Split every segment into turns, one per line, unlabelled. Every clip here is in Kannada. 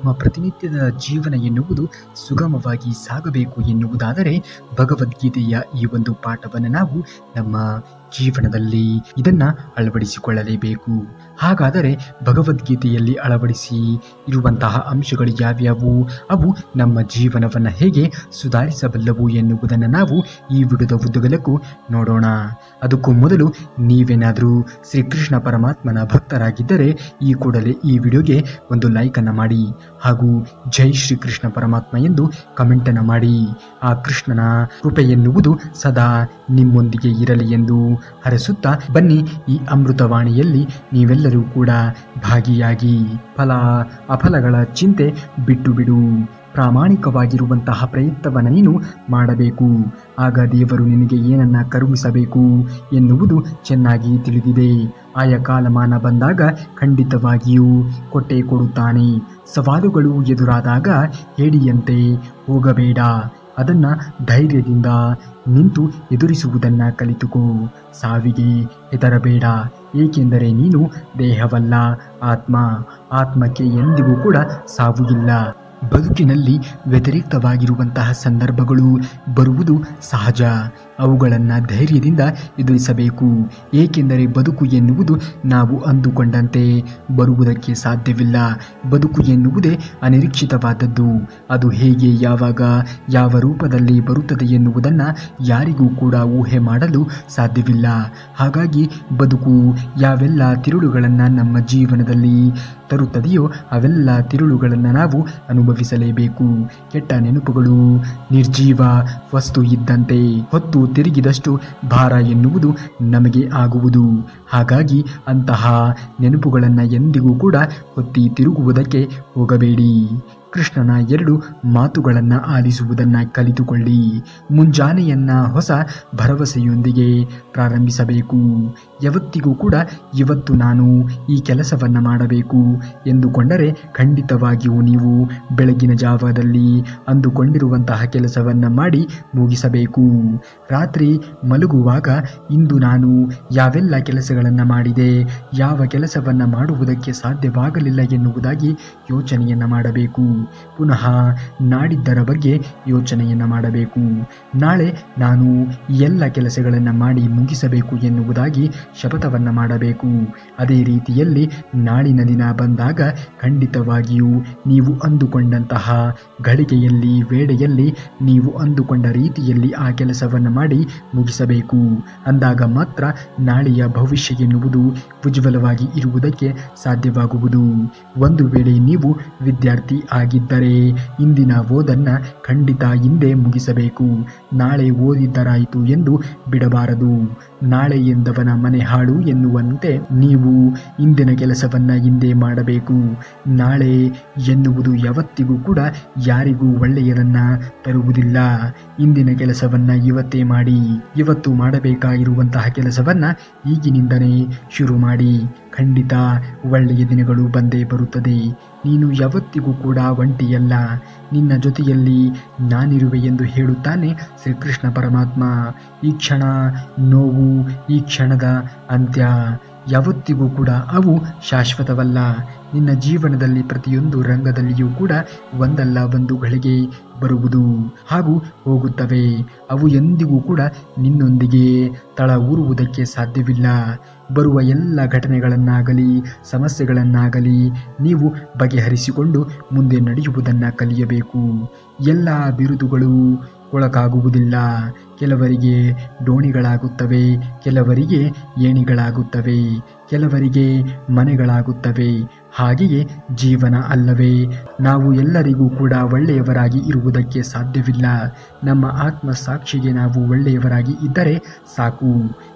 ನಮ್ಮ ಪ್ರತಿನಿತ್ಯದ ಜೀವನ ಎನ್ನುವುದು ಸುಗಮವಾಗಿ ಸಾಗಬೇಕು ಎನ್ನುವುದಾದರೆ ಭಗವದ್ಗೀತೆಯ ಈ ಒಂದು ಪಾಠವನ್ನು ನಾವು ನಮ್ಮ ಜೀವನದಲ್ಲಿ ಇದನ್ನ ಅಳವಡಿಸಿಕೊಳ್ಳಲೇಬೇಕು. ಹಾಗಾದರೆ ಭಗವದ್ಗೀತೆಯಲ್ಲಿ ಅಳವಡಿಸಿ ಇರುವಂತಹ ಅಂಶಗಳು ಯಾವ್ಯಾವು, ಅವು ನಮ್ಮ ಜೀವನವನ್ನು ಹೇಗೆ ಸುಧಾರಿಸಬಲ್ಲವು ಎನ್ನುವುದನ್ನು ನಾವು ಈ ವಿಡಿಯೋದ ಉದ್ದಗಲಕ್ಕೂ ನೋಡೋಣ. ಅದಕ್ಕೂ ಮೊದಲು ನೀವೇನಾದರೂ ಶ್ರೀಕೃಷ್ಣ ಪರಮಾತ್ಮನ ಭಕ್ತರಾಗಿದ್ದರೆ ಈ ಕೂಡಲೇ ಈ ವಿಡಿಯೋಗೆ ಒಂದು ಲೈಕ್ ಅನ್ನು ಮಾಡಿ ಹಾಗೂ ಜೈ ಶ್ರೀಕೃಷ್ಣ ಪರಮಾತ್ಮ ಎಂದು ಕಮೆಂಟ್ ಅನ್ನು ಮಾಡಿ. ಆ ಕೃಷ್ಣನ ಕೃಪೆ ಎನ್ನುವುದು ಸದಾ ನಿಮ್ಮೊಂದಿಗೆ ಇರಲಿ ಎಂದು ಹರಸುತ್ತಾ ಬನ್ನಿ ಈ ಅಮೃತವಾಣಿಯಲ್ಲಿ ನೀವೆಲ್ಲರೂ ಕೂಡ ಭಾಗಿಯಾಗಿ. ಫಲ ಅಫಲಗಳ ಚಿಂತೆ ಬಿಟ್ಟು ಬಿಡು, ಪ್ರಾಮಾಣಿಕವಾಗಿರುವಂತಹ ಪ್ರಯತ್ನವನ್ನು ನೀನು ಮಾಡಬೇಕು. ಆಗ ದೇವರು ನಿನಗೆ ಏನನ್ನ ಕರುಣಿಸಬೇಕು ಎನ್ನುವುದು ಚೆನ್ನಾಗಿ ತಿಳಿದಿದೆ. ಆಯಾ ಕಾಲಮಾನ ಬಂದಾಗ ಖಂಡಿತವಾಗಿಯೂ ಕೊಟ್ಟೇ ಕೊಡುತ್ತಾನೆ. ಸವಾಲುಗಳು ಎದುರಾದಾಗ ಹೇಡಿಯಂತೆ ಹೋಗಬೇಡ, ಅದನ್ನು ಧೈರ್ಯದಿಂದ ನಿಂತು ಎದುರಿಸುವುದನ್ನು ಕಲಿತುಕೋ. ಸಾವಿಗೆ ಹೆದರಬೇಡ, ಏಕೆಂದರೆ ನೀನು ದೇಹವಲ್ಲ ಆತ್ಮ. ಆತ್ಮಕ್ಕೆ ಎಂದಿಗೂ ಕೂಡ ಸಾವು ಇಲ್ಲ. ಬದುಕಿನಲ್ಲಿ ವ್ಯತಿರಿಕ್ತವಾಗಿರುವಂತಹ ಸಂದರ್ಭಗಳು ಬರುವುದು ಸಹಜ. ಅವುಗಳನ್ನು ಧೈರ್ಯದಿಂದ ಎದುರಿಸಬೇಕು. ಏಕೆಂದರೆ ಬದುಕು ಎನ್ನುವುದು ನಾವು ಅಂದುಕೊಂಡಂತೆ ಬರುವುದಕ್ಕೆ ಸಾಧ್ಯವಿಲ್ಲ. ಬದುಕು ಎನ್ನುವುದೇ ಅನಿರೀಕ್ಷಿತವಾದದ್ದು. ಅದು ಹೇಗೆ, ಯಾವಾಗ, ಯಾವ ರೂಪದಲ್ಲಿ ಬರುತ್ತದೆ ಎನ್ನುವುದನ್ನು ಯಾರಿಗೂ ಕೂಡ ಊಹೆ ಮಾಡಲು ಸಾಧ್ಯವಿಲ್ಲ. ಹಾಗಾಗಿ ಬದುಕು ಯಾವೆಲ್ಲ ತಿರುಳುಗಳನ್ನು ನಮ್ಮ ಜೀವನದಲ್ಲಿ ತರುತ್ತದೆಯೋ ಅವೆಲ್ಲ ತಿರುಳುಗಳನ್ನು ನಾವು ಅನುಭವಿಸಲೇಬೇಕು. ಕೆಟ್ಟ ನೆನಪುಗಳು ನಿರ್ಜೀವ ವಸ್ತು ಇದ್ದಂತೆ, ಹೊತ್ತು ತಿರುಗಿದಷ್ಟು ಭಾರ ಎನ್ನುವುದು ನಮಗೆ ಆಗುವುದು. ಹಾಗಾಗಿ ಅಂತಹ ನೆನಪುಗಳನ್ನು ಎಂದಿಗೂ ಕೂಡ ಹೊತ್ತಿ ತಿರುಗುವುದಕ್ಕೆ ಹೋಗಬೇಡಿ. ಕೃಷ್ಣನ 2 ಮಾತುಗಳನ್ನು ಆಲಿಸುವುದನ್ನು ಕಲಿತುಕೊಳ್ಳಿ. ಮುಂಜಾನೆಯನ್ನ ಹೊಸ ಭರವಸೆಯೊಂದಿಗೆ ಪ್ರಾರಂಭಿಸಬೇಕು. ಯಾವತ್ತಿಗೂ ಕೂಡ ಇವತ್ತು ನಾನು ಈ ಕೆಲಸವನ್ನು ಮಾಡಬೇಕು ಎಂದುಕೊಂಡರೆ ಖಂಡಿತವಾಗಿಯೂ ನೀವು ಬೆಳಗಿನ ಜಾವದಲ್ಲಿ ಅಂದುಕೊಂಡಿರುವಂತಹ ಕೆಲಸವನ್ನು ಮಾಡಿ ಮುಗಿಸಬೇಕು. ರಾತ್ರಿ ಮಲಗುವಾಗ ಇಂದು ನಾನು ಯಾವೆಲ್ಲ ಕೆಲಸಗಳನ್ನು ಮಾಡಿದೆ, ಯಾವ ಕೆಲಸವನ್ನು ಮಾಡುವುದಕ್ಕೆ ಸಾಧ್ಯವಾಗಲಿಲ್ಲ ಎನ್ನುವುದಾಗಿ ಯೋಚನೆಯನ್ನು ಮಾಡಬೇಕು. ಪುನಃ ನಾಡಿದ್ದರ ಬಗ್ಗೆ ಯೋಚನೆಯನ್ನು ಮಾಡಬೇಕು. ನಾಳೆ ನಾನು ಎಲ್ಲ ಕೆಲಸಗಳನ್ನು ಮಾಡಿ ಮುಗಿಸಬೇಕು ಎನ್ನುವುದಾಗಿ ಶಪಥವನ್ನು ಮಾಡಬೇಕು. ಅದೇ ರೀತಿಯಲ್ಲಿ ನಾಳಿನ ದಿನ ಬಂದಾಗ ಖಂಡಿತವಾಗಿಯೂ ನೀವು ಅಂದುಕೊಂಡಂತಹ ಗಳಿಗೆಯಲ್ಲಿ, ವೇಳೆಯಲ್ಲಿ, ನೀವು ಅಂದುಕೊಂಡ ರೀತಿಯಲ್ಲಿ ಆ ಕೆಲಸವನ್ನು ಮಾಡಿ ಮುಗಿಸಬೇಕು. ಅಂದಾಗ ಮಾತ್ರ ನಾಳೆಯ ಭವಿಷ್ಯ ಎನ್ನುವುದು ಉಜ್ವಲವಾಗಿ ಇರುವುದಕ್ಕೆ ಸಾಧ್ಯವಾಗುವುದು. ಒಂದು ವೇಳೆ ನೀವು ವಿದ್ಯಾರ್ಥಿ ಆಗಿದ್ದರೆ ಇಂದಿನ ಓದನ್ನು ಖಂಡಿತ ಹಿಂದೆ ಮುಗಿಸಬೇಕು. ನಾಳೆ ಓದಿದ್ದರಾಯಿತು ಎಂದು ಬಿಡಬಾರದು. ನಾಳೆ ಎಂದವನ ಮನೆ ಹಾಳು ಎನ್ನುವಂತೆ ನೀವು ಇಂದಿನ ಕೆಲಸವನ್ನು ಹಿಂದೆ ಮಾಡಬೇಕು. ನಾಳೆ ಎನ್ನುವುದು ಯಾವತ್ತಿಗೂ ಕೂಡ ಯಾರಿಗೂ ಒಳ್ಳೆಯದನ್ನ ತರುವುದಿಲ್ಲ. ಇಂದಿನ ಕೆಲಸವನ್ನು ಇವತ್ತೇ ಮಾಡಿ. ಇವತ್ತು ಮಾಡಬೇಕಾಗಿರುವಂತಹ ಕೆಲಸವನ್ನು ಈಗಿನಿಂದನೇ ಶುರು ಮಾಡಿ. ಖಂಡಿತ ಒಳ್ಳೆಯ ದಿನಗಳು ಬಂದೇ ಬರುತ್ತದೆ. ನೀನು ಯಾವತ್ತಿಗೂ ಕೂಡ ಒಂಟಿಯಲ್ಲ, ನಿನ್ನ ಜೊತೆಯಲ್ಲಿ ನಾನಿರುವೆ ಎಂದು ಹೇಳುತ್ತಾನೆ ಶ್ರೀಕೃಷ್ಣ ಪರಮಾತ್ಮ. ಈ ಕ್ಷಣ ನೋವು, ಈ ಕ್ಷಣದ ಅಂತ್ಯ ಯಾವತ್ತಿಗೂ ಕೂಡ ಅವು ಶಾಶ್ವತವಲ್ಲ. ನಿನ್ನ ಜೀವನದಲ್ಲಿ ಪ್ರತಿಯೊಂದು ರಂಗದಲ್ಲಿಯೂ ಕೂಡ ಒಂದಲ್ಲ ಒಂದು ಗಳಿಗೆ ಬರುವುದು ಹಾಗೂ ಹೋಗುತ್ತವೆ. ಅವು ಎಂದಿಗೂ ಕೂಡ ನಿನ್ನೊಂದಿಗೆ ತಳ ಊರುವುದಕ್ಕೆ ಸಾಧ್ಯವಿಲ್ಲ. ಬರುವ ಎಲ್ಲ ಘಟನೆಗಳನ್ನಾಗಲಿ ಸಮಸ್ಯೆಗಳನ್ನಾಗಲಿ ನೀವು ಬಗೆಹರಿಸಿಕೊಂಡು ಮುಂದೆ ನಡೆಯುವುದನ್ನು ಕಲಿಯಬೇಕು. ಎಲ್ಲ ಬಿರುದುಗಳು ಕೊಳಕಾಗುವುದಿಲ್ಲ. ಕೆಲವರಿಗೆ ಡೋಣಿಗಳಾಗುತ್ತವೆ, ಕೆಲವರಿಗೆ ಏಣಿಗಳಾಗುತ್ತವೆ, ಕೆಲವರಿಗೆ ಮನೆಗಳಾಗುತ್ತವೆ. ಹಾಗೆಯೇ ಜೀವನ ಅಲ್ಲವೇ? ನಾವು ಎಲ್ಲರಿಗೂ ಕೂಡ ಒಳ್ಳೆಯವರಾಗಿ ಇರುವುದಕ್ಕೆ ಸಾಧ್ಯವಿಲ್ಲ. ನಮ್ಮ ಆತ್ಮಸಾಕ್ಷಿಗೆ ನಾವು ಒಳ್ಳೆಯವರಾಗಿ ಇದ್ದರೆ ಸಾಕು.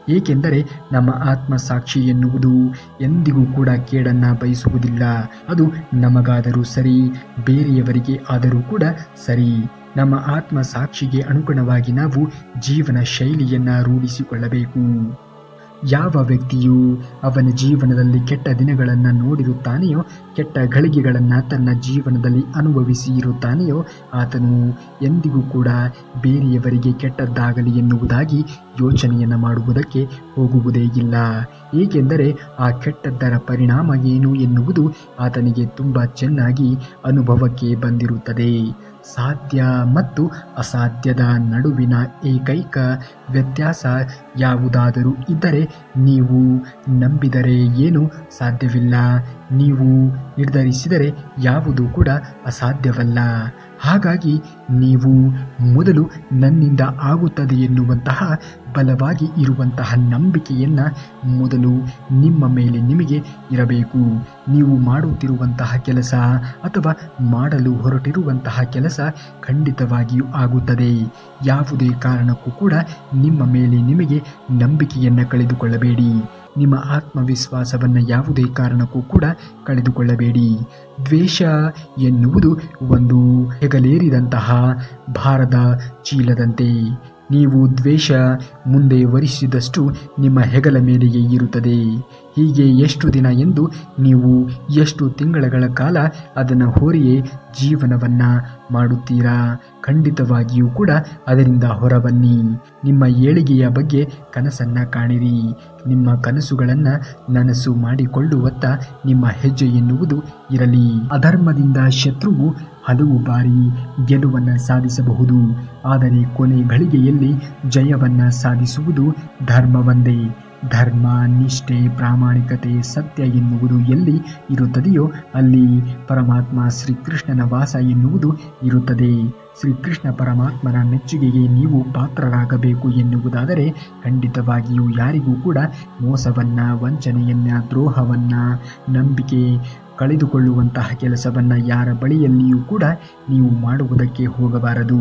ಏಕೆಂದರೆ ನಮ್ಮ ಆತ್ಮಸಾಕ್ಷಿ ಎನ್ನುವುದು ಎಂದಿಗೂ ಕೂಡ ಕೇಡನ್ನು ಬಯಸುವುದಿಲ್ಲ. ಅದು ನಮಗಾದರೂ ಸರಿ, ಬೇರೆಯವರಿಗೆ ಆದರೂ ಕೂಡ ಸರಿ. ನಮ್ಮ ಆತ್ಮಸಾಕ್ಷಿಗೆ ಅನುಗುಣವಾಗಿ ನಾವು ಜೀವನ ಶೈಲಿಯನ್ನು ರೂಢಿಸಿಕೊಳ್ಳಬೇಕು. ಯಾವ ವ್ಯಕ್ತಿಯು ಅವನ ಜೀವನದಲ್ಲಿ ಕೆಟ್ಟ ದಿನಗಳನ್ನು ನೋಡಿರುತ್ತಾನೆಯೋ, ಕೆಟ್ಟ ಗಳಿಗೆಗಳನ್ನು ತನ್ನ ಜೀವನದಲ್ಲಿ ಅನುಭವಿಸಿ ಇರುತ್ತಾನೆಯೋ, ಆತನು ಎಂದಿಗೂ ಕೂಡ ಬೇರೆಯವರಿಗೆ ಕೆಟ್ಟದ್ದಾಗಲಿ ಎನ್ನುವುದಾಗಿ ಯೋಚನೆಯನ್ನು ಮಾಡುವುದಕ್ಕೆ ಹೋಗುವುದೇ ಇಲ್ಲ. ಏಕೆಂದರೆ ಆ ಕೆಟ್ಟದ್ದರ ಪರಿಣಾಮ ಏನು ಎನ್ನುವುದು ಆತನಿಗೆ ತುಂಬ ಚೆನ್ನಾಗಿ ಅನುಭವಕ್ಕೆ ಬಂದಿರುತ್ತದೆ. ಸಾಧ್ಯ ಮತ್ತು ಅಸಾಧ್ಯದ ನಡುವಿನ ಏಕೈಕ ವ್ಯತ್ಯಾಸ ಯಾವುದಾದರೂ ಇದ್ದರೆ, ನೀವು ನಂಬಿದರೆ ಏನೂ ಸಾಧ್ಯವಿಲ್ಲ, ನೀವು ನಿರ್ಧರಿಸಿದರೆ ಯಾವುದೂ ಕೂಡ ಅಸಾಧ್ಯವಲ್ಲ. ಹಾಗಾಗಿ ನೀವು ಮೊದಲು ನನ್ನಿಂದ ಆಗುತ್ತದೆ ಎನ್ನುವಂತಹ ಬಲವಾಗಿ ಇರುವಂತಹ ನಂಬಿಕೆಯನ್ನು ಮೊದಲು ನಿಮ್ಮ ಮೇಲೆ ನಿಮಗೆ ಇರಬೇಕು. ನೀವು ಮಾಡುತ್ತಿರುವಂತಹ ಕೆಲಸ ಅಥವಾ ಮಾಡಲು ಹೊರಟಿರುವಂತಹ ಕೆಲಸ ಖಂಡಿತವಾಗಿಯೂ ಆಗುತ್ತದೆ. ಯಾವುದೇ ಕಾರಣಕ್ಕೂ ಕೂಡ ನಿಮ್ಮ ಮೇಲೆ ನಿಮಗೆ ನಂಬಿಕೆಯನ್ನು ಕಳೆದುಕೊಳ್ಳಬೇಡಿ. ನಿಮ್ಮ ಆತ್ಮವಿಶ್ವಾಸವನ್ನು ಯಾವುದೇ ಕಾರಣಕ್ಕೂ ಕೂಡ ಕಳೆದುಕೊಳ್ಳಬೇಡಿ. ದ್ವೇಷ ಎನ್ನುವುದು ಒಂದು ಹೆಗಲೇರಿದಂತಹ ಭಾರದ ಚೀಲದಂತೆ. ನೀವು ದ್ವೇಷ ಮುಂದೆ ವರಿಸಿದಷ್ಟು ನಿಮ್ಮ ಹೆಗಲ ಮೇಲೆಯೇ ಇರುತ್ತದೆ. ಹೀಗೆ ಎಷ್ಟು ದಿನ ಎಂದು ನೀವು ಎಷ್ಟು ತಿಂಗಳ ಕಾಲ ಅದನ್ನು ಹೊರೆಯೇ ಜೀವನವನ್ನು ಮಾಡುತ್ತೀರಾ? ಖಂಡಿತವಾಗಿಯೂ ಕೂಡ ಅದರಿಂದ ಹೊರಬನ್ನಿ. ನಿಮ್ಮ ಏಳಿಗೆಯ ಬಗ್ಗೆ ಕನಸನ್ನು ಕಾಣಿರಿ. ನಿಮ್ಮ ಕನಸುಗಳನ್ನು ನನಸು ಮಾಡಿಕೊಳ್ಳುವತ್ತ ನಿಮ್ಮ ಹೆಜ್ಜೆ ಎನ್ನುವುದು ಇರಲಿ. ಅಧರ್ಮದಿಂದ ಶತ್ರುವು ಹಲವು ಬಾರಿ ಗೆಲುವನ್ನು ಸಾಧಿಸಬಹುದು, ಆದರೆ ಕೊನೆ ಗಳಿಗೆಯಲ್ಲಿ ಜಯವನ್ನು ಸಾಧಿಸುವುದು ಧರ್ಮವೊಂದೇ. ಧರ್ಮ, ನಿಷ್ಠೆ, ಪ್ರಾಮಾಣಿಕತೆ, ಸತ್ಯ ಎನ್ನುವುದು ಎಲ್ಲಿ ಇರುತ್ತದೆಯೋ ಅಲ್ಲಿ ಪರಮಾತ್ಮ ಶ್ರೀಕೃಷ್ಣನ ವಾಸ ಎನ್ನುವುದು ಇರುತ್ತದೆ. ಶ್ರೀಕೃಷ್ಣ ಪರಮಾತ್ಮನ ಮೆಚ್ಚುಗೆಗೆ ನೀವು ಪಾತ್ರರಾಗಬೇಕು ಎನ್ನುವುದಾದರೆ ಖಂಡಿತವಾಗಿಯೂ ಯಾರಿಗೂ ಕೂಡ ಮೋಸವನ್ನು, ವಂಚನೆಯನ್ನು, ದ್ರೋಹವನ್ನು, ನಂಬಿಕೆ ಕಳೆದುಕೊಳ್ಳುವಂತಹ ಕೆಲಸವನ್ನು ಯಾರ ಬಳಿಯಲ್ಲಿಯೂ ಕೂಡ ನೀವು ಮಾಡುವುದಕ್ಕೆ ಹೋಗಬಾರದು.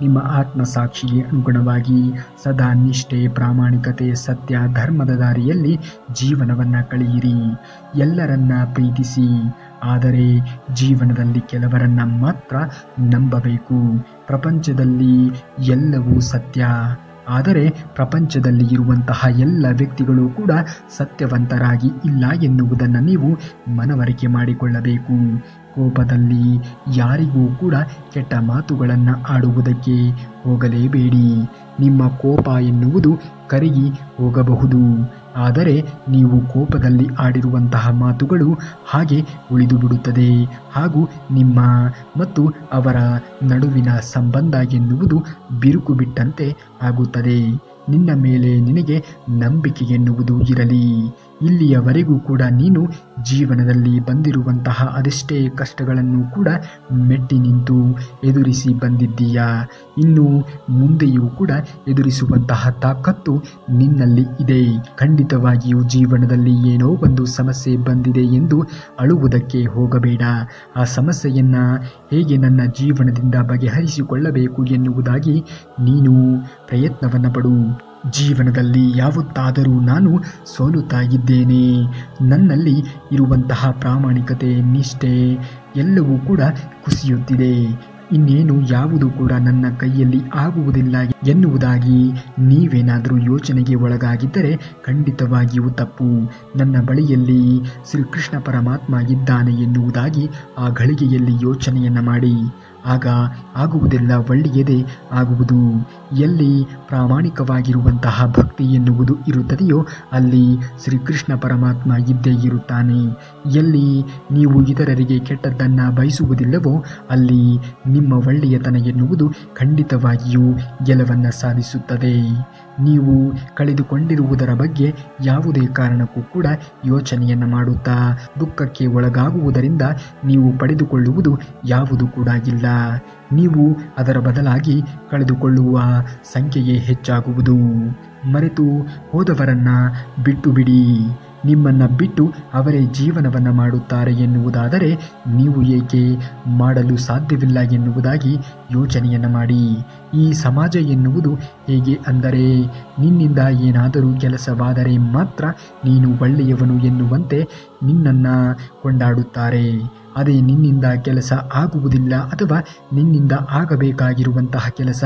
ನಿಮ್ಮ ಆತ್ಮಸಾಕ್ಷಿಗೆ ಅನುಗುಣವಾಗಿ ಸದಾ ನಿಷ್ಠೆ, ಪ್ರಾಮಾಣಿಕತೆ, ಸತ್ಯ, ಧರ್ಮದ ದಾರಿಯಲ್ಲಿ ಜೀವನವನ್ನು ಕಳೆಯಿರಿ. ಎಲ್ಲರನ್ನ ಪ್ರೀತಿಸಿ, ಆದರೆ ಜೀವನದಲ್ಲಿ ಕೆಲವರನ್ನ ಮಾತ್ರ ನಂಬಬೇಕು. ಪ್ರಪಂಚದಲ್ಲಿ ಎಲ್ಲವೂ ಸತ್ಯ, ಆದರೆ ಪ್ರಪಂಚದಲ್ಲಿ ಇರುವಂತಹ ಎಲ್ಲ ವ್ಯಕ್ತಿಗಳು ಕೂಡ ಸತ್ಯವಂತರಾಗಿ ಇಲ್ಲ ಎನ್ನುವುದನ್ನು ನೀವು ಮನವರಿಕೆ ಮಾಡಿಕೊಳ್ಳಬೇಕು. ಕೋಪದಲ್ಲಿ ಯಾರಿಗೂ ಕೂಡ ಕೆಟ್ಟ ಮಾತುಗಳನ್ನು ಆಡುವುದಕ್ಕೆ ಹೋಗಲೇಬೇಡಿ. ನಿಮ್ಮ ಕೋಪ ಎನ್ನುವುದು ಕರಗಿ ಹೋಗಬಹುದು, ಆದರೆ ನೀವು ಕೋಪದಲ್ಲಿ ಆಡಿರುವಂತಹ ಮಾತುಗಳು ಹಾಗೆ ಉಳಿದು ಬಿಡುತ್ತದೆ. ಹಾಗೂ ನಿಮ್ಮ ಮತ್ತು ಅವರ ನಡುವಿನ ಸಂಬಂಧ ಎನ್ನುವುದು ಬಿರುಕು ಬಿಟ್ಟಂತೆ ಆಗುತ್ತದೆ. ನಿನ್ನ ಮೇಲೆ ನಿನಗೆ ನಂಬಿಕೆ ಎನ್ನುವುದು ಇರಲಿ. ಇಲ್ಲಿಯವರೆಗೂ ಕೂಡ ನೀನು ಜೀವನದಲ್ಲಿ ಬಂದಿರುವಂತಹ ಅದೆಷ್ಟೇ ಕಷ್ಟಗಳನ್ನು ಕೂಡ ಮೆಟ್ಟಿ ನಿಂತು ಎದುರಿಸಿ ಬಂದಿದ್ದೀಯಾ. ಇನ್ನು ಮುಂದೆಯೂ ಕೂಡ ಎದುರಿಸುವಂತಹ ತಾಕತ್ತು ನಿನ್ನಲ್ಲಿ ಇದೆ. ಖಂಡಿತವಾಗಿಯೂ ಜೀವನದಲ್ಲಿ ಏನೋ ಒಂದು ಸಮಸ್ಯೆ ಬಂದಿದೆ ಎಂದು ಅಳುವುದಕ್ಕೆ ಹೋಗಬೇಡ. ಆ ಸಮಸ್ಯೆಯನ್ನು ಹೇಗೆ ನನ್ನ ಜೀವನದಿಂದ ಬಗೆಹರಿಸಿಕೊಳ್ಳಬೇಕು ಎನ್ನುವುದಾಗಿ ನೀನು ಪ್ರಯತ್ನವನ್ನು ಪಡು. ಜೀವನದಲ್ಲಿ ಯಾವತ್ತಾದರೂ ನಾನು ಸೋಲುತ್ತಾ ಇದ್ದೇನೆ, ನನ್ನಲ್ಲಿ ಇರುವಂತಹ ಪ್ರಾಮಾಣಿಕತೆ, ನಿಷ್ಠೆ ಎಲ್ಲವೂ ಕೂಡ ಕುಸಿಯುತ್ತಿದೆ, ಇನ್ನೇನು ಯಾವುದು ಕೂಡ ನನ್ನ ಕೈಯಲ್ಲಿ ಆಗುವುದಿಲ್ಲ ಎನ್ನುವುದಾಗಿ ನೀವೇನಾದರೂ ಯೋಚನೆಗೆ ಒಳಗಾಗಿದ್ದರೆ ಖಂಡಿತವಾಗಿಯೂ ತಪ್ಪು. ನನ್ನ ಬಳಿಯಲ್ಲಿ ಶ್ರೀಕೃಷ್ಣ ಪರಮಾತ್ಮ ಇದ್ದಾನೆ ಎನ್ನುವುದಾಗಿ ಆ ಗಳಿಗೆಯಲ್ಲಿ ಯೋಚನೆಯನ್ನು ಮಾಡಿ. ಆಗ ಆಗುವುದೆಲ್ಲ ಒಳ್ಳೆಯದೇ ಆಗುವುದು. ಎಲ್ಲಿ ಪ್ರಾಮಾಣಿಕವಾಗಿರುವಂತಹ ಭಕ್ತಿ ಎನ್ನುವುದು ಇರುತ್ತದೆಯೋ ಅಲ್ಲಿ ಶ್ರೀಕೃಷ್ಣ ಪರಮಾತ್ಮ ಇದ್ದೇ ಇರುತ್ತಾನೆ. ಎಲ್ಲಿ ನೀವು ಇತರರಿಗೆ ಕೆಟ್ಟದ್ದನ್ನು ಬಯಸುವುದಿಲ್ಲವೋ ಅಲ್ಲಿ ನಿಮ್ಮ ಒಳ್ಳೆಯತನ ಎನ್ನುವುದು ಖಂಡಿತವಾಗಿಯೂ ಗೆಲುವನ್ನು ಸಾಧಿಸುತ್ತದೆ. ನೀವು ಕಳೆದುಕೊಂಡಿರುವುದರ ಬಗ್ಗೆ ಯಾವುದೇ ಕಾರಣಕ್ಕೂ ಕೂಡ ಯೋಚನೆಯನ್ನು ಮಾಡುತ್ತಾ ದುಃಖಕ್ಕೆ ಒಳಗಾಗುವುದರಿಂದ ನೀವು ಪಡೆದುಕೊಳ್ಳುವುದು ಯಾವುದು ಕೂಡ ಇಲ್ಲ. ನೀವು ಅದರ ಬದಲಾಗಿ ಕಳೆದುಕೊಳ್ಳುವ ಸಂಖ್ಯೆಯೇ ಹೆಚ್ಚಾಗುವುದು. ಮರೆತು ಹೋದವರನ್ನ ಬಿಟ್ಟು ಬಿಡಿ. ನಿಮ್ಮನ್ನು ಬಿಟ್ಟು ಅವರೇ ಜೀವನವನ್ನು ಮಾಡುತ್ತಾರೆ ಎನ್ನುವುದಾದರೆ ನೀವು ಏಕೆ ಮಾಡಲು ಸಾಧ್ಯವಿಲ್ಲ ಎನ್ನುವುದಾಗಿ ಯೋಚನೆಯನ್ನು ಮಾಡಿ. ಈ ಸಮಾಜ ಎನ್ನುವುದು ಹೇಗೆ ಅಂದರೆ ನಿನ್ನಿಂದ ಏನಾದರೂ ಕೆಲಸವಾದರೆ ಮಾತ್ರ ನೀನು ಒಳ್ಳೆಯವನು ಎನ್ನುವಂತೆ ನಿನ್ನನ್ನು ಕೊಂಡಾಡುತ್ತಾರೆ. ಅದೇ ನಿನ್ನಿಂದ ಕೆಲಸ ಆಗುವುದಿಲ್ಲ ಅಥವಾ ನಿನ್ನಿಂದ ಆಗಬೇಕಾಗಿರುವಂತಹ ಕೆಲಸ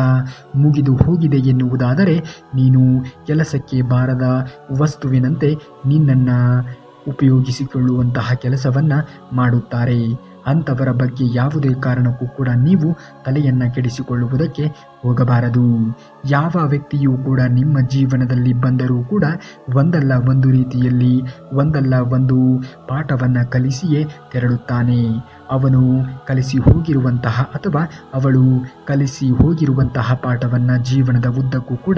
ಮುಗಿದು ಹೋಗಿದೆ ಎನ್ನುವುದಾದರೆ ನೀನು ಕೆಲಸಕ್ಕೆ ಬಾರದ ವಸ್ತುವಿನಂತೆ ನಿನ್ನನ್ನು ಉಪಯೋಗಿಸಿಕೊಳ್ಳುವಂತಹ ಕೆಲಸವನ್ನು ಮಾಡುತ್ತಾರೆ. ಅಂಥವರ ಬಗ್ಗೆ ಯಾವುದೇ ಕಾರಣಕ್ಕೂ ಕೂಡ ನೀವು ತಲೆಯನ್ನು ಕೆಡಿಸಿಕೊಳ್ಳುವುದಕ್ಕೆ ಹೋಗಬಾರದು. ಯಾವ ವ್ಯಕ್ತಿಯೂ ಕೂಡ ನಿಮ್ಮ ಜೀವನದಲ್ಲಿ ಬಂದರೂ ಕೂಡ ಒಂದಲ್ಲ ಒಂದು ರೀತಿಯಲ್ಲಿ ಒಂದಲ್ಲ ಒಂದು ಪಾಠವನ್ನು ಕಲಿಸಿಯೇ ತೆರಳುತ್ತಾನೆ. ಅವನು ಕಲಿಸಿ ಹೋಗಿರುವಂತಹ ಅಥವಾ ಅವಳು ಕಲಿಸಿ ಹೋಗಿರುವಂತಹ ಪಾಠವನ್ನು ಜೀವನದ ಉದ್ದಕ್ಕೂ ಕೂಡ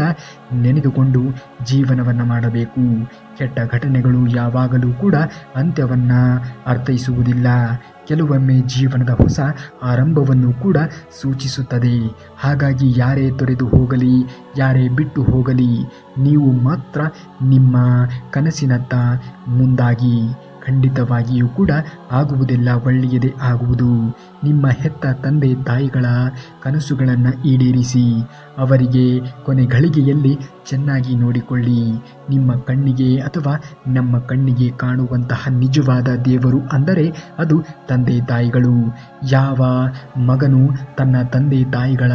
ನೆನೆದುಕೊಂಡು ಜೀವನವನ್ನು ಮಾಡಬೇಕು. ಕೆಟ್ಟ ಘಟನೆಗಳು ಯಾವಾಗಲೂ ಕೂಡ ಅಂತ್ಯವನ್ನು ಅರ್ಥೈಸುವುದಿಲ್ಲ. ಕೆಲವೊಮ್ಮೆ ಜೀವನದ ಹೊಸ ಆರಂಭವನ್ನು ಕೂಡ ಸೂಚಿಸುತ್ತದೆ. ಹಾಗಾಗಿ ಯಾರೇ ತೊರೆದು ಹೋಗಲಿ, ಯಾರೇ ಬಿಟ್ಟು ಹೋಗಲಿ, ನೀವು ಮಾತ್ರ ನಿಮ್ಮ ಕನಸಿನತ್ತ ಮುಂದಾಗಿ. ಖಂಡಿತವಾಗಿಯೂ ಕೂಡ ಆಗುವುದೆಲ್ಲ ಒಳ್ಳೆಯದೇ ಆಗುವುದು. ನಿಮ್ಮ ಹೆತ್ತ ತಂದೆ ತಾಯಿಗಳ ಕನಸುಗಳನ್ನು ಈಡೇರಿಸಿ ಅವರಿಗೆ ಕೊನೆ ಗಳಿಗೆಯಲ್ಲಿ ಚೆನ್ನಾಗಿ ನೋಡಿಕೊಳ್ಳಿ. ನಿಮ್ಮ ಕಣ್ಣಿಗೆ ಅಥವಾ ನಮ್ಮ ಕಣ್ಣಿಗೆ ಕಾಣುವಂತಹ ನಿಜವಾದ ದೇವರು ಅಂದರೆ ಅದು ತಂದೆ ತಾಯಿಗಳು. ಯಾವ ಮಗನು ತನ್ನ ತಂದೆ ತಾಯಿಗಳ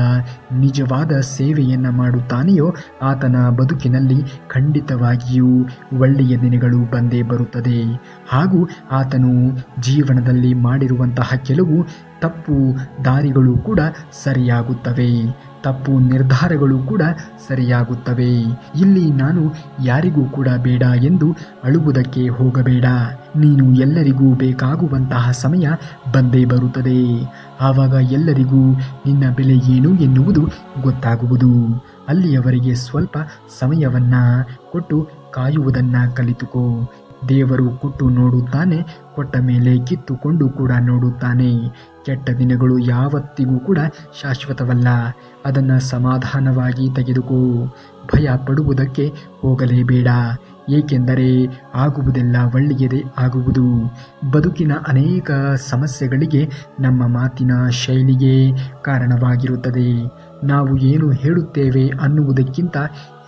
ನಿಜವಾದ ಸೇವೆಯನ್ನು ಮಾಡುತ್ತಾನೆಯೋ ಆತನ ಬದುಕಿನಲ್ಲಿ ಖಂಡಿತವಾಗಿಯೂ ಒಳ್ಳೆಯ ದಿನಗಳು ಬಂದೇ ಬರುತ್ತದೆ. ಹಾಗೂ ಆತನು ಜೀವನದಲ್ಲಿ ಮಾಡಿರುವಂತಹ ಕೆಲವು ತಪ್ಪು ದಾರಿಗಳು ಕೂಡ ಸರಿಯಾಗುತ್ತವೆ, ತಪ್ಪು ನಿರ್ಧಾರಗಳು ಕೂಡ ಸರಿಯಾಗುತ್ತವೆ. ಇಲ್ಲಿ ನಾನು ಯಾರಿಗೂ ಕೂಡ ಬೇಡ ಎಂದು ಅಳುವುದಕ್ಕೆ ಹೋಗಬೇಡ. ನೀನು ಎಲ್ಲರಿಗೂ ಬೇಕಾಗುವಂತಹ ಸಮಯ ಬಂದೇ ಬರುತ್ತದೆ. ಆವಾಗ ಎಲ್ಲರಿಗೂ ನಿನ್ನ ಬೆಲೆ ಏನು ಎನ್ನುವುದು ಗೊತ್ತಾಗುವುದು. ಅಲ್ಲಿಯವರೆಗೆ ಸ್ವಲ್ಪ ಸಮಯವನ್ನು ಕೊಟ್ಟು ಕಾಯುವುದನ್ನು ಕಲಿತುಕೋ. ದೇವರು ಕೊಟ್ಟು ನೋಡುತ್ತಾನೆ, ಕೊಟ್ಟ ಮೇಲೆ ಕಿತ್ತುಕೊಂಡು ಕೂಡ ನೋಡುತ್ತಾನೆ. ಕೆಟ್ಟ ದಿನಗಳು ಯಾವತ್ತಿಗೂ ಕೂಡ ಶಾಶ್ವತವಲ್ಲ. ಅದನ್ನು ಸಮಾಧಾನವಾಗಿ ತೆಗೆದುಕೋ. ಭಯ ಪಡುವುದಕ್ಕೆ ಹೋಗಲೇಬೇಡ. ಏಕೆಂದರೆ ಆಗುವುದೆಲ್ಲ ಒಳ್ಳೆಯದೇ ಆಗುವುದು. ಬದುಕಿನ ಅನೇಕ ಸಮಸ್ಯೆಗಳಿಗೆ ನಮ್ಮ ಮಾತಿನ ಶೈಲಿಗೆ ಕಾರಣವಾಗಿರುತ್ತದೆ. ನಾವು ಏನು ಹೇಳುತ್ತೇವೆ ಅನ್ನುವುದಕ್ಕಿಂತ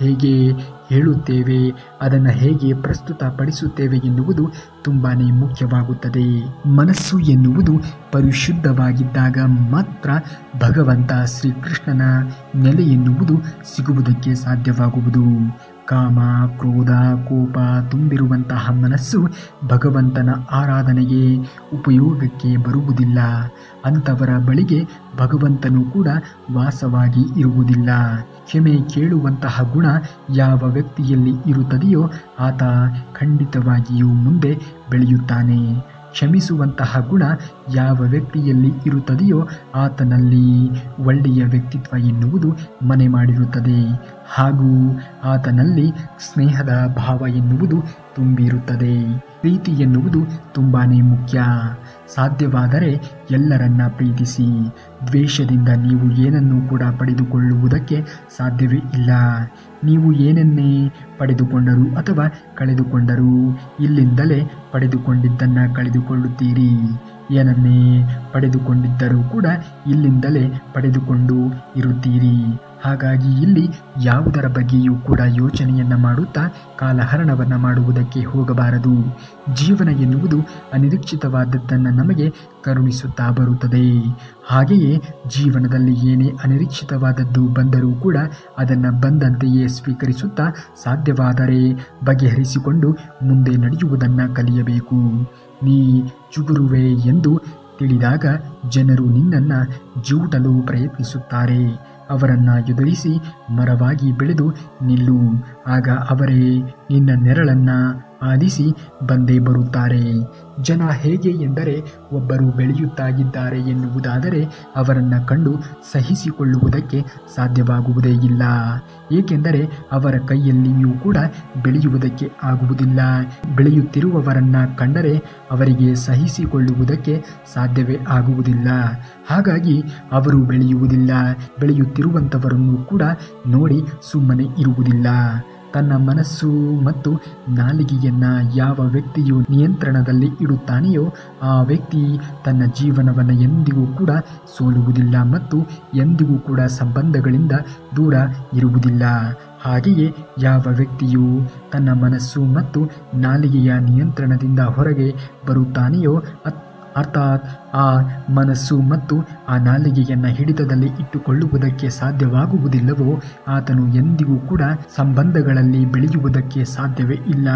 ಹೇಗೆ ಹೇಳುತ್ತೇವೆ, ಅದನ್ನು ಹೇಗೆ ಪ್ರಸ್ತುತಪಡಿಸುತ್ತೇವೆ ಎನ್ನುವುದು ತುಂಬಾ ಮುಖ್ಯವಾಗುತ್ತದೆ. ಮನಸ್ಸು ಎನ್ನುವುದು ಪರಿಶುದ್ಧವಾಗಿದ್ದಾಗ ಮಾತ್ರ ಭಗವಂತ ಶ್ರೀಕೃಷ್ಣನ ನೆಲೆ ಎನ್ನುವುದು ಸಿಗುವುದಕ್ಕೆ ಸಾಧ್ಯವಾಗುವುದು. ಕಾಮ, ಕ್ರೋಧ, ಕೋಪ ತುಂಬಿರುವಂತಹ ಮನಸ್ಸು ಭಗವಂತನ ಆರಾಧನೆಗೆ ಉಪಯೋಗಕ್ಕೆ ಬರುವುದಿಲ್ಲ. ಅಂಥವರ ಬಳಿಗೆ ಭಗವಂತನು ಕೂಡ ವಾಸವಾಗಿ ಇರುವುದಿಲ್ಲ. ಕ್ಷಮೆ ಕೇಳುವಂತಹ ಗುಣ ಯಾವ ವ್ಯಕ್ತಿಯಲ್ಲಿ ಇರುತ್ತದೆಯೋ ಆತ ಖಂಡಿತವಾಗಿಯೂ ಮುಂದೆ ಬೆಳೆಯುತ್ತಾನೆ. ಕ್ಷಮಿಸುವಂತಹ ಗುಣ ಯಾವ ವ್ಯಕ್ತಿಯಲ್ಲಿ ಇರುತ್ತದೆಯೋ ಆತನಲ್ಲಿ ಒಳ್ಳೆಯ ವ್ಯಕ್ತಿತ್ವ ಎನ್ನುವುದು ಮನೆ ಮಾಡಿರುತ್ತದೆ. ಹಾಗೂ ಆತನಲ್ಲಿ ಸ್ನೇಹದ ಭಾವ ಎನ್ನುವುದು ತುಂಬಿರುತ್ತದೆ. ಪ್ರೀತಿ ಎನ್ನುವುದು ತುಂಬಾ ಮುಖ್ಯ. ಸಾಧ್ಯವಾದರೆ ಎಲ್ಲರನ್ನ ಪ್ರೀತಿಸಿ. ದ್ವೇಷದಿಂದ ನೀವು ಏನನ್ನೂ ಕೂಡ ಪಡೆದುಕೊಳ್ಳುವುದಕ್ಕೆ ಸಾಧ್ಯವೇ ಇಲ್ಲ. ನೀವು ಏನನ್ನೇ ಪಡೆದುಕೊಂಡರೂ ಅಥವಾ ಕಳೆದುಕೊಂಡರೂ ಇಲ್ಲಿಂದಲೇ ಪಡೆದುಕೊಂಡಿದ್ದನ್ನು ಕಳೆದುಕೊಳ್ಳುತ್ತೀರಿ. ಏನನ್ನೇ ಪಡೆದುಕೊಂಡಿದ್ದರೂ ಕೂಡ ಇಲ್ಲಿಂದಲೇ ಪಡೆದುಕೊಂಡು ಇರುತ್ತೀರಿ. ಹಾಗಾಗಿ ಇಲ್ಲಿ ಯಾವುದರ ಬಗ್ಗೆಯೂ ಕೂಡ ಯೋಚನೆಯನ್ನು ಮಾಡುತ್ತಾ ಕಾಲಹರಣವನ್ನು ಮಾಡುವುದಕ್ಕೆ ಹೋಗಬಾರದು. ಜೀವನ ಎನ್ನುವುದು ಅನಿರೀಕ್ಷಿತವಾದದ್ದನ್ನು ನಮಗೆ ಕರುಣಿಸುತ್ತಾ ಬರುತ್ತದೆ. ಹಾಗೆಯೇ ಜೀವನದಲ್ಲಿ ಏನೇ ಅನಿರೀಕ್ಷಿತವಾದದ್ದು ಬಂದರೂ ಕೂಡ ಅದನ್ನು ಬಂದಂತೆಯೇ ಸ್ವೀಕರಿಸುತ್ತಾ ಸಾಧ್ಯವಾದರೆ ಬಗೆಹರಿಸಿಕೊಂಡು ಮುಂದೆ ನಡೆಯುವುದನ್ನು ಕಲಿಯಬೇಕು. ನೀ ಚುಗುರುವೆ ಎಂದು ತಿಳಿದಾಗ ಜನರು ನಿನ್ನನ್ನು ಜೂಟಲು ಪ್ರಯತ್ನಿಸುತ್ತಾರೆ. ಅವರನ್ನು ಎದುರಿಸಿ ಮರವಾಗಿ ಬೆಳೆದು ನಿಲ್ಲು. ಆಗ ಅವರೇ ನಿನ್ನ ನೆರಳನ್ನು ಆಲಿಸಿ ಬಂದೇ ಬರುತ್ತಾರೆ. ಜನ ಹೇಗೆ ಎಂದರೆ ಒಬ್ಬರು ಬೆಳೆಯುತ್ತಾಗಿದ್ದಾರೆ ಎನ್ನುವುದಾದರೆ ಅವರನ್ನು ಕಂಡು ಸಹಿಸಿಕೊಳ್ಳುವುದಕ್ಕೆ ಸಾಧ್ಯವಾಗುವುದೇ ಇಲ್ಲ. ಏಕೆಂದರೆ ಅವರ ಕೈಯಲ್ಲಿಯೂ ಕೂಡ ಬೆಳೆಯುವುದಕ್ಕೆ ಆಗುವುದಿಲ್ಲ. ಬೆಳೆಯುತ್ತಿರುವವರನ್ನು ಕಂಡರೆ ಅವರಿಗೆ ಸಹಿಸಿಕೊಳ್ಳುವುದಕ್ಕೆ ಸಾಧ್ಯವೇ ಆಗುವುದಿಲ್ಲ. ಹಾಗಾಗಿ ಅವರು ಬೆಳೆಯುವುದಿಲ್ಲ. ಬೆಳೆಯುತ್ತಿರುವಂಥವರನ್ನು ಕೂಡ ನೋಡಿ ಸುಮ್ಮನೆ ಇರುವುದಿಲ್ಲ. ತನ್ನ ಮನಸ್ಸು ಮತ್ತು ನಾಲಿಗೆಯನ್ನು ಯಾವ ವ್ಯಕ್ತಿಯು ನಿಯಂತ್ರಣದಲ್ಲಿ ಇಡುತ್ತಾನೆಯೋ ಆ ವ್ಯಕ್ತಿ ತನ್ನ ಜೀವನವನ್ನು ಎಂದಿಗೂ ಕೂಡ ಸೋಲುವುದಿಲ್ಲ ಮತ್ತು ಎಂದಿಗೂ ಕೂಡ ಸಂಬಂಧಗಳಿಂದ ದೂರ ಇರುವುದಿಲ್ಲ. ಹಾಗೆಯೇ ಯಾವ ವ್ಯಕ್ತಿಯು ತನ್ನ ಮನಸ್ಸು ಮತ್ತು ನಾಲಿಗೆಯ ನಿಯಂತ್ರಣದಿಂದ ಹೊರಗೆ ಬರುತ್ತಾನೆಯೋ ಅರ್ಥಾತ್ ಆ ಮನಸ್ಸು ಮತ್ತು ಆ ನಾಲಿಗೆಯನ್ನು ಹಿಡಿತದಲ್ಲಿ ಇಟ್ಟುಕೊಳ್ಳುವುದಕ್ಕೆ ಸಾಧ್ಯವಾಗುವುದಿಲ್ಲವೋ ಆತನು ಎಂದಿಗೂ ಕೂಡ ಸಂಬಂಧಗಳಲ್ಲಿ ಬೆಳೆಯುವುದಕ್ಕೆ ಸಾಧ್ಯವೇ ಇಲ್ಲ.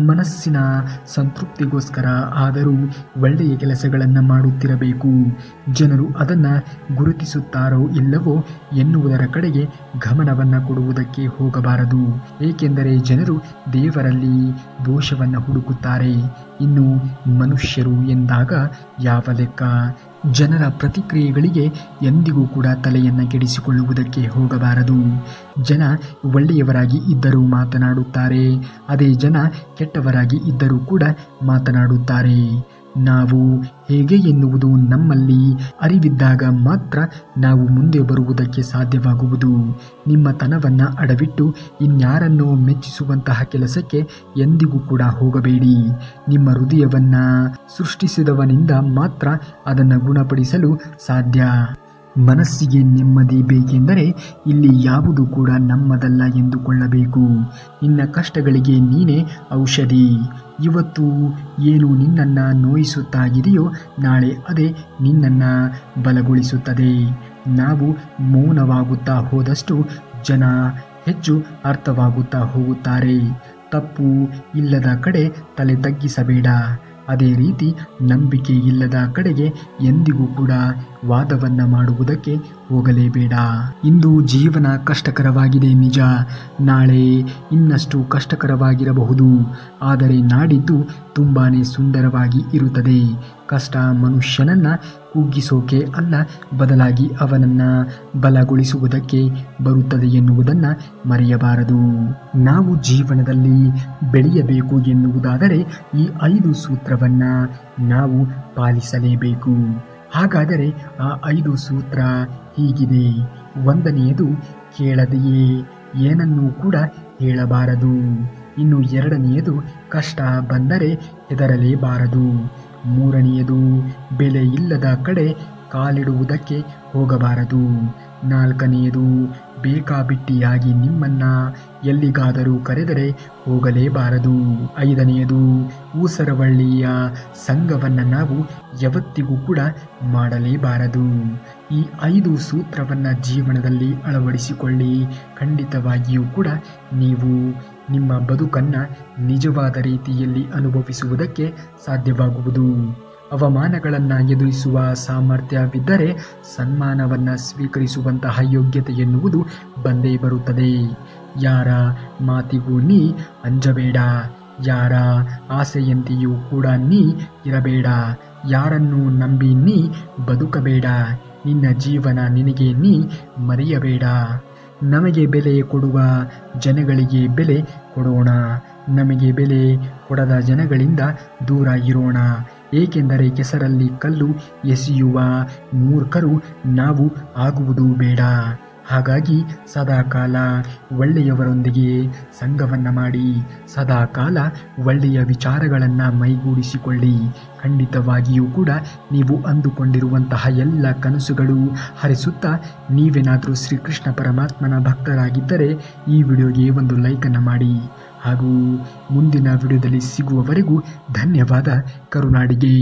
ಮನಸ್ಸಿನ ಸಂತೃಪ್ತಿಗೋಸ್ಕರ ಆದರೂ ಒಳ್ಳೆಯ ಕೆಲಸಗಳನ್ನು ಮಾಡುತ್ತಿರಬೇಕು. ಜನರು ಅದನ್ನು ಗುರುತಿಸುತ್ತಾರೋ ಇಲ್ಲವೋ ಎನ್ನುವುದರ ಕಡೆಗೆ ಗಮನವನ್ನು ಕೊಡುವುದಕ್ಕೆ ಹೋಗಬಾರದು. ಏಕೆಂದರೆ ಜನರು ದೇವರಲ್ಲಿ ದೋಷವನ್ನು ಹುಡುಕುತ್ತಾರೆ, ಇನ್ನು ಮನುಷ್ಯರು ಎಂದಾಗ ಯಾವ ಲೆಕ್ಕ. ಜನರ ಪ್ರತಿಕ್ರಿಯೆಗಳಿಗೆ ಎಂದಿಗೂ ಕೂಡ ತಲೆಯನ್ನು ಕೆಡಿಸಿಕೊಳ್ಳುವುದಕ್ಕೆ ಹೋಗಬಾರದು. ಜನ ಒಳ್ಳೆಯವರಾಗಿ ಇದ್ದರೂ ಮಾತನಾಡುತ್ತಾರೆ, ಅದೇ ಜನ ಕೆಟ್ಟವರಾಗಿ ಇದ್ದರೂ ಕೂಡ ಮಾತನಾಡುತ್ತಾರೆ. ನಾವು ಹೇಗೆ ಎನ್ನುವುದು ನಮ್ಮಲ್ಲಿ ಅರಿವಿದ್ದಾಗ ಮಾತ್ರ ನಾವು ಮುಂದೆ ಬರುವುದಕ್ಕೆ ಸಾಧ್ಯವಾಗುವುದು. ನಿಮ್ಮ ತನವನ್ನು ಅಡವಿಟ್ಟು ಇನ್ಯಾರನ್ನೋ ಮೆಚ್ಚಿಸುವಂತಹ ಕೆಲಸಕ್ಕೆ ಎಂದಿಗೂ ಕೂಡ ಹೋಗಬೇಡಿ. ನಿಮ್ಮ ಹೃದಯವನ್ನು ಸೃಷ್ಟಿಸಿದವನಿಂದ ಮಾತ್ರ ಅದನ್ನು ಗುಣಪಡಿಸಲು ಸಾಧ್ಯ. ಮನಸ್ಸಿಗೆ ನೆಮ್ಮದಿ ಬೇಕೆಂದರೆ ಇಲ್ಲಿ ಯಾವುದು ಕೂಡ ನಮ್ಮದಲ್ಲ ಎಂದುಕೊಳ್ಳಬೇಕು. ನಿನ್ನ ಕಷ್ಟಗಳಿಗೆ ನೀನೇ ಔಷಧಿ. ಇವತ್ತು ಏನು ನಿನ್ನನ್ನು ನೋಯಿಸುತ್ತಾಗಿದೆಯೋ ನಾಳೆ ಅದೇ ನಿನ್ನನ್ನು ಬಲಗೊಳಿಸುತ್ತದೆ. ನಾವು ಮೌನವಾಗುತ್ತಾ ಹೋದಷ್ಟು ಜನ ಹೆಚ್ಚು ಅರ್ಥವಾಗುತ್ತಾ ಹೋಗುತ್ತಾರೆ. ತಪ್ಪು ಇಲ್ಲದ ಕಡೆ ತಲೆ ತಗ್ಗಿಸಬೇಡ. ಅದೇ ರೀತಿ ನಂಬಿಕೆ ಇಲ್ಲದ ಕಡೆಗೆ ಎಂದಿಗೂ ಕೂಡ ವಾದವನ್ನು ಮಾಡುವುದಕ್ಕೆ ಹೋಗಲೇಬೇಡ. ಇಂದು ಜೀವನ ಕಷ್ಟಕರವಾಗಿದೆ ನಿಜ, ನಾಳೆ ಇನ್ನಷ್ಟು ಕಷ್ಟಕರವಾಗಿರಬಹುದು. ಆದರೆ ನಾಡಿದ್ದು ತುಂಬಾ ಸುಂದರವಾಗಿ ಇರುತ್ತದೆ. ಕಷ್ಟ ಮನುಷ್ಯನನ್ನು ಕುಗ್ಗಿಸೋಕೆ ಅಲ್ಲ, ಬದಲಾಗಿ ಅವನನ್ನು ಬಲಗೊಳಿಸುವುದಕ್ಕೆ ಬರುತ್ತದೆ ಎನ್ನುವುದನ್ನು ಮರೆಯಬಾರದು. ನಾವು ಜೀವನದಲ್ಲಿ ಬೆಳೆಯಬೇಕು ಎನ್ನುವುದಾದರೆ ಈ 5 ಸೂತ್ರವನ್ನು ನಾವು ಪಾಲಿಸಲೇಬೇಕು. ಹಾಗಾದರೆ ಆ 5 ಸೂತ್ರ ಹೀಗಿದೆ. 1ನೇದು, ಕೇಳದೆಯೇ ಏನನ್ನೂ ಕೂಡ ಹೇಳಬಾರದು. ಇನ್ನು 2ನೇದು, ಕಷ್ಟ ಬಂದರೆ ಹೆದರಲೇಬಾರದು. 3ನೇದು, ಬೆಲೆ ಇಲ್ಲದ ಕಡೆ ಕಾಲಿಡುವುದಕ್ಕೆ ಹೋಗಬಾರದು. 4ನೇದು, ಬೇಕಾಬಿಟ್ಟಿಯಾಗಿ ನಿಮ್ಮನ್ನು ಎಲ್ಲಿಗಾದರೂ ಕರೆದರೆ ಹೋಗಲೇಬಾರದು. 5ನೇದು, ಊಸರವಳ್ಳಿಯ ಸಂಘವನ್ನು ನಾವು ಯಾವತ್ತಿಗೂ ಕೂಡ ಮಾಡಲೇಬಾರದು. ಈ 5 ಸೂತ್ರವನ್ನು ಜೀವನದಲ್ಲಿ ಅಳವಡಿಸಿಕೊಳ್ಳಿ. ಖಂಡಿತವಾಗಿಯೂ ಕೂಡ ನೀವು ನಿಮ್ಮ ಬದುಕನ್ನು ನಿಜವಾದ ರೀತಿಯಲ್ಲಿ ಅನುಭವಿಸುವುದಕ್ಕೆ ಸಾಧ್ಯವಾಗುವುದು. ಅವಮಾನಗಳನ್ನು ಎದುರಿಸುವ ಸಾಮರ್ಥ್ಯವಿದ್ದರೆ ಸನ್ಮಾನವನ್ನು ಸ್ವೀಕರಿಸುವಂತಹ ಯೋಗ್ಯತೆ ಎನ್ನುವುದು ಬಂದೇ ಬರುತ್ತದೆ. ಯಾರ ಮಾತಿಗೂ ನೀ ಅಂಜಬೇಡ. ಯಾರ ಆಸೆಯಂತೆಯೂ ಕೂಡ ನೀ ಇರಬೇಡ. ಯಾರನ್ನು ನಂಬಿ ನೀ ಬದುಕಬೇಡ. ನಿನ್ನ ಜೀವನ ನಿನಗೆ ನೀ ಮರೆಯಬೇಡ. ನಮಗೆ ಬೆಲೆ ಕೊಡುವ ಜನಗಳಿಗೆ ಬೆಲೆ ಕೊಡೋಣ. ನಮಗೆ ಬೆಲೆ ಕೊಡದ ಜನಗಳಿಂದ ದೂರ ಇರೋಣ. ಏಕೆಂದರೆ ಕೆಸರಲ್ಲಿ ಕಲ್ಲು ಎಸೆಯುವ ಮೂರ್ಖರು ನಾವು ಆಗುವುದು ಬೇಡ. ಹಾಗಾಗಿ ಸದಾಕಾಲ ಒಳ್ಳೆಯವರೊಂದಿಗೆ ಸಂಘವನ್ನು ಮಾಡಿ, ಸದಾಕಾಲ ಒಳ್ಳೆಯ ವಿಚಾರಗಳನ್ನು ಮೈಗೂಡಿಸಿಕೊಳ್ಳಿ. ಖಂಡಿತವಾಗಿಯೂ ಕೂಡ ನೀವು ಅಂದುಕೊಂಡಿರುವಂತಹ ಎಲ್ಲ ಕನಸುಗಳು ಹರಿಸುತ್ತಾ ನೀವೇನಾದರೂ ಶ್ರೀಕೃಷ್ಣ ಪರಮಾತ್ಮನ ಭಕ್ತರಾಗಿದ್ದರೆ ಈ ವಿಡಿಯೋಗೆ ಒಂದು ಲೈಕನ್ನು ಮಾಡಿ. ಹಾಗೂ ಮುಂದಿನ ವಿಡಿಯೋದಲ್ಲಿ ಸಿಗುವವರೆಗೂ ಧನ್ಯವಾದ. ಕರುನಾಡಿಗೆ.